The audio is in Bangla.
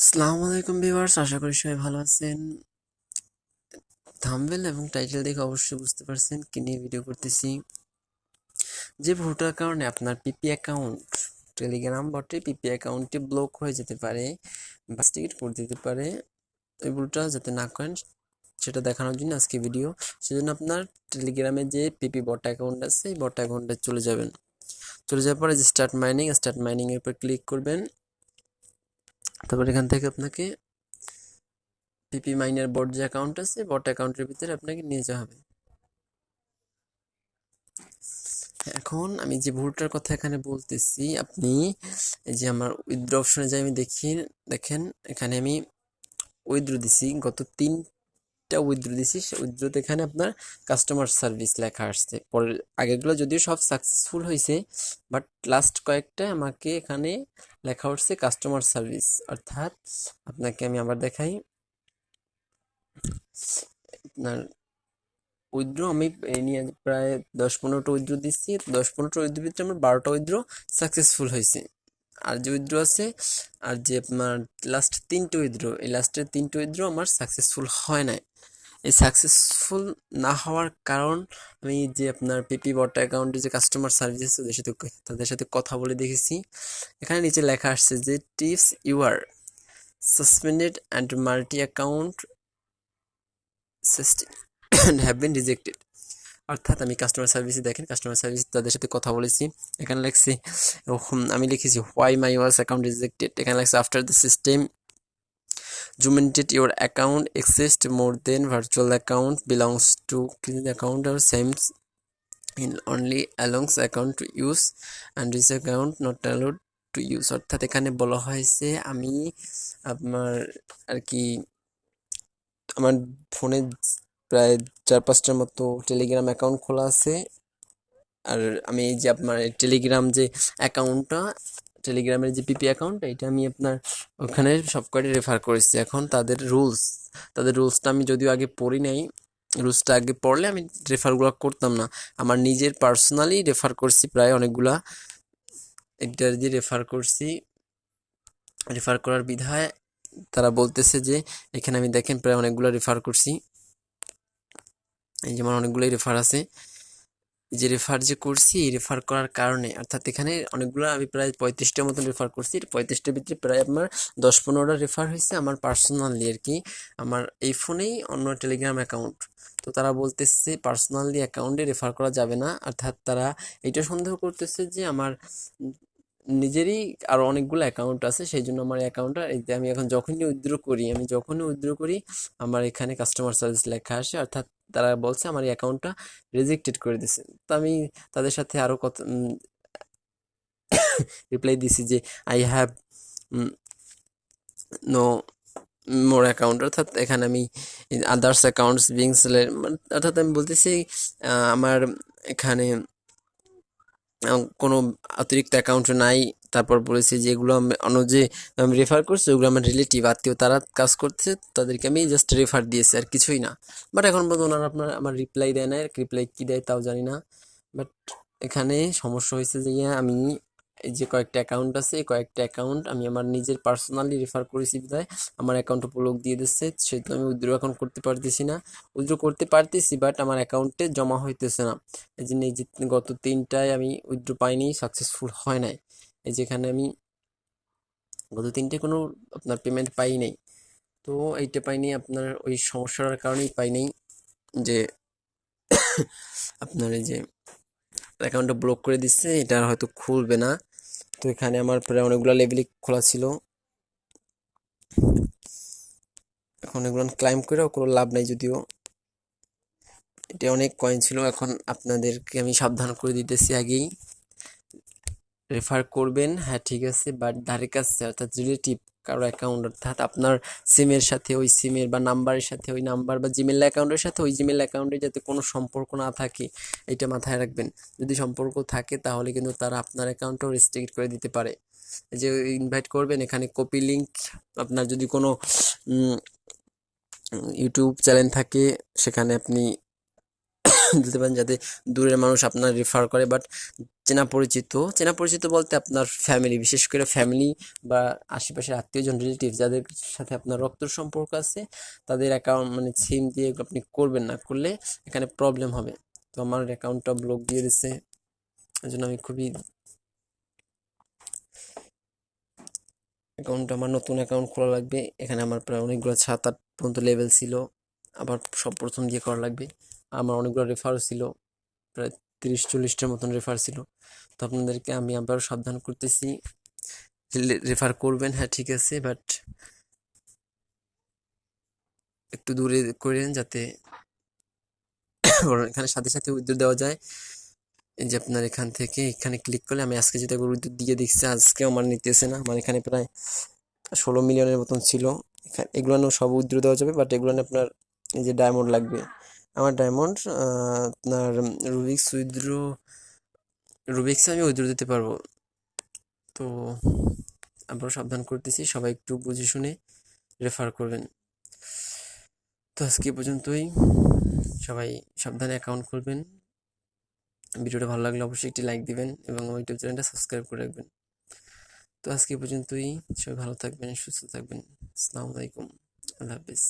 আসসালামু আলাইকুম ভিউয়ার্স, আশা করি সবাই ভালো আছেন। থাম্বনেল এবং টাইটেল দেখে অবশ্যই বুঝতে পারছেন কি নিয়ে ভিডিও করতেছি। যে ভুলটার কারণে আপনার পিপি অ্যাকাউন্ট, টেলিগ্রাম বটে পিপি অ্যাকাউন্টটি ব্লক হয়ে যেতে পারে বা টিকিট করে দিতে পারে, ওই ভুলটা যাতে না করেন সেটা দেখানোর জন্য আজকে ভিডিও। সেজন্য আপনার টেলিগ্রামে যে পিপি বট অ্যাকাউন্ট আছে এই বট অ্যাকাউন্টে চলে যাবেন। চলে যাওয়ার পরে যে স্টার্ট মাইনিং এর উপর ক্লিক করবেন। তারপর এখান থেকে আপনাকে পিপি মাইনের বট যে অ্যাকাউন্ট আছে বট অ্যাকাউন্টের ভিতরে আপনাকে নিয়ে যাওয়া হবে। এখন আমি যে ভুলটার কথা এখানে বলতেছি, আপনি এই যে আমার উইথড্র অপশনে যাই, আমি দেখি, দেখেন এখানে আমি উইথড্র দিছি, গত 3টা উইথড্র দিছি। উইথড্রতে এখানে আপনার কাস্টমার সার্ভিস লেখা আসছে। পরের আগেরগুলো যদিও সব সাকসেসফুল হয়েছে, বাট লাস্ট কয়েকটা আমাকে এখানে লেখা উঠছে কাস্টমার সার্ভিস। অর্থাৎ আপনাকে আমি আবার দেখাই, আপনার উইথড্র আমি এই নিয়ে প্রায় 10-15টা উইথড্র দিচ্ছি। 10-15টা উইথড্র ভিতরে আমার 12টা উইথড্র সাকসেসফুল হয়েছে। আর যে উইথড্র আছে, আর যে আপনার লাস্ট 3টে উইথড্র, এই লাস্টের 3টে উইথড্র আমার সাকসেসফুল হয় নাই। এই সাকসেসফুল না হওয়ার কারণ, আমি যে আপনার পিপি বট অ্যাকাউন্টে যে কাস্টমার সার্ভিস আছে তাদের সাথে কথা বলে দেখেছি। এখানে নিচে লেখা আসছে যে tips your suspended and multi account system have been rejected. অর্থাৎ আমি কাস্টমার সার্ভিসে, দেখেন কাস্টমার সার্ভিস তাদের সাথে কথা বলেছি। এখানে লিখছি, আমি লিখেছি why my was account rejected. এখানে লিখছে after the system documented your account exist more than virtual account belongs to account are seems in only alongs account to use and this account not allowed to use. অর্থাৎ এখানে বলা হয়েছে আমি আপনার আর কি আমার ফোনে প্রায় 4-5টার মতো টেলিগ্রাম অ্যাকাউন্ট খোলা আছে। আর আমি এই যে আপনার টেলিগ্রাম যে অ্যাকাউন্টটা, টেলিগ্রামের যে পিপি অ্যাকাউন্ট, এটা আমি আপনার ওখানে সব কয়টা রেফার করেছি। এখন তাদের রুলসটা আমি যদিও আগে পড়ি নাই, রুলসটা আগে পড়লে আমি রেফারগুলো করতাম না। আমার নিজের পার্সোনালি রেফার করছি প্রায় অনেকগুলা, একটা দিয়ে রেফার করছি। রেফার করার বিধায় তারা বলতেছে যে এখানে আমি দেখেন প্রায় অনেকগুলো রেফার করছি, এই যেমন অনেকগুলোই রেফার আছে। যে রেফার যে করছি, এই রেফার করার কারণে, অর্থাৎ এখানে অনেকগুলো আমি প্রায় 35টার মতন রেফার করছি। 35টার ভিতরে প্রায় আপনার 10-15টা রেফার হয়েছে আমার পার্সোনালি আর কি, আমার এই ফোনেই অন্য টেলিগ্রাম অ্যাকাউন্ট। তো তারা বলতেছে পার্সোনালি অ্যাকাউন্টে রেফার করা যাবে না। অর্থাৎ তারা এটা সন্দেহ করতেছে যে আমার নিজেরই আরও অনেকগুলো অ্যাকাউন্ট আছে, সেই জন্য আমার অ্যাকাউন্টটা এই যে আমি এখন যখনই উইথড্র করি আমার এখানে কাস্টমার সার্ভিস লেখা আসে। অর্থাৎ তারা বলছে আমার এই অ্যাকাউন্টটা রিজেক্টেড করে দিছে। তো আমি তাদের সাথে আরও কত রিপ্লাই দিছি যে I have no more account. অর্থাৎ এখানে আমি আদার্স অ্যাকাউন্টস বিং সেলের, অর্থাৎ আমি বলতেছি আমার এখানে কোনো অতিরিক্ত অ্যাকাউন্ট নাই। তারপর বলেছি যে এগুলো অন্য যে আমি রেফার করছি ওগুলো আমার রিলেটিভ আত্মীয়, তারা কাজ করছে, তাদেরকে আমি জাস্ট রেফার দিয়েছি আর কিছুই না। বাট এখন পর্যন্ত ওনারা আমার রিপ্লাই দেয় না, রিপ্লাই কী দেয় তাও জানি না। বাট এখানে সমস্যা হয়েছে যে আমি এই যে কয়েকটা অ্যাকাউন্ট আছে, এই কয়েকটা অ্যাকাউন্ট আমি আমার নিজের পার্সোনালি রেফার করেছি বিধায় আমার অ্যাকাউন্ট ব্লক দিয়ে দিচ্ছে। সেহেতু আমি উইথড্র এখন করতে পারতেছি না। উইথড্র করতে পারতেছি বাট আমার অ্যাকাউন্টে জমা হইতেছে না। এই জন্য এই যে গত 3টায় আমি উইথড্র পাইনি, সাকসেসফুল হয় নাই। এই যেখানে আমি গত 3টায় কোনো আপনার পেমেন্ট পাই নাই। তো এইটা পাইনি আপনার ওই সমস্যার কারণেই পাই নাই, যে আপনার এই যে অ্যাকাউন্টটা ব্লক করে দিচ্ছে, এটা আর হয়তো খুলবে না। তো এখানে আমার প্রায় অনেকগুলো লেভেলই খোলা ছিল, এখন এগুলো ক্লাইম করেও কোনো লাভ নাই। যদিও এটা অনেক কয়েন ছিল, এখন আপনাদেরকে আমি সাবধান করে দিতেছি আগেই, রেফার করবেন হ্যাঁ ঠিক আছে, বাট ধারে কাছে অর্থাৎ রিলেটিভ কারো অ্যাকাউন্ট, অর্থাৎ আপনার সিমের সাথে ওই সিমের বা নাম্বারের সাথে ওই নাম্বার বা জিমেল অ্যাকাউন্টের সাথে ওই জিমেল অ্যাকাউন্টে যাতে কোনো সম্পর্ক না থাকে, এটা মাথায় রাখবেন। যদি সম্পর্ক থাকে তাহলে কিন্তু তারা আপনার অ্যাকাউন্টও রেস্ট্রিক্ট করে দিতে পারে। এই যে ইনভাইট করবেন, এখানে কপি লিঙ্ক, আপনার যদি কোনো ইউটিউব চ্যানেল থাকে সেখানে আপনি দিতে পারেন যাতে দূরের মানুষ আপনার রেফার করে। বাট চেনা পরিচিত বলতে আপনার ফ্যামিলি, বিশেষ করে ফ্যামিলি বা আশেপাশের আত্মীয়জন, রিলেটিভ যাদের সাথে আপনার রক্তের সম্পর্ক আছে, তাদের অ্যাকাউন্ট মানে সিম দিয়ে আপনি করবেন না, করলে এখানে প্রবলেম হবে। তো আমার অ্যাকাউন্টটা ব্লক দিয়ে দিচ্ছে, এই জন্য আমি খুবই অ্যাকাউন্টটা আমার নতুন অ্যাকাউন্ট খোলা লাগবে। এখানে আমার প্রায় অনেকগুলো 7-8 পর্যন্ত লেভেল ছিল, আবার সব প্রথম দিয়ে করা লাগবে। আমার অনেকগুলো রেফারও ছিল, প্রায় 30-40টার মতন রেফার ছিল। তো আপনাদেরকে আমি আবারও সাবধান করতেছি, রেফার করবেন, হ্যাঁ ঠিক আছে, বাট একটু দূরে করেন যাতে এখানে সাথে সাথে উইথড্র দেওয়া যায়। এই যে আপনার এখান থেকে এখানে ক্লিক করলে, আমি আজকে যেটা উইথড্র দিয়ে দেখছি, আজকেও আমার নিতেছে না। আমার এখানে প্রায় 16 মিলিয়নের মতন ছিল। এগুলো সব উইথড্র দেওয়া যাবে, বাট এগুলো আপনার এই যে ডায়মন্ড লাগবে। আমার ডায়মন্ড আপনার রুবিক্সে আমি উইথড্র দিতে পারবো। তো আবারও সাবধান করতেছি, সবাই একটু বুঝে শুনে রেফার করবেন। তো আজকে এ পর্যন্তই, সবাই সাবধানে অ্যাকাউন্ট খুলবেন। ভিডিওটা ভালো লাগলে অবশ্যই একটি লাইক দিবেন এবং আমার ইউটিউব চ্যানেলটা সাবস্ক্রাইব করে রাখবেন। তো আজকে এ পর্যন্তই, সবাই ভালো থাকবেন, সুস্থ থাকবেন। আসসালামু আলাইকুম, আল্লাহ হাফিজ।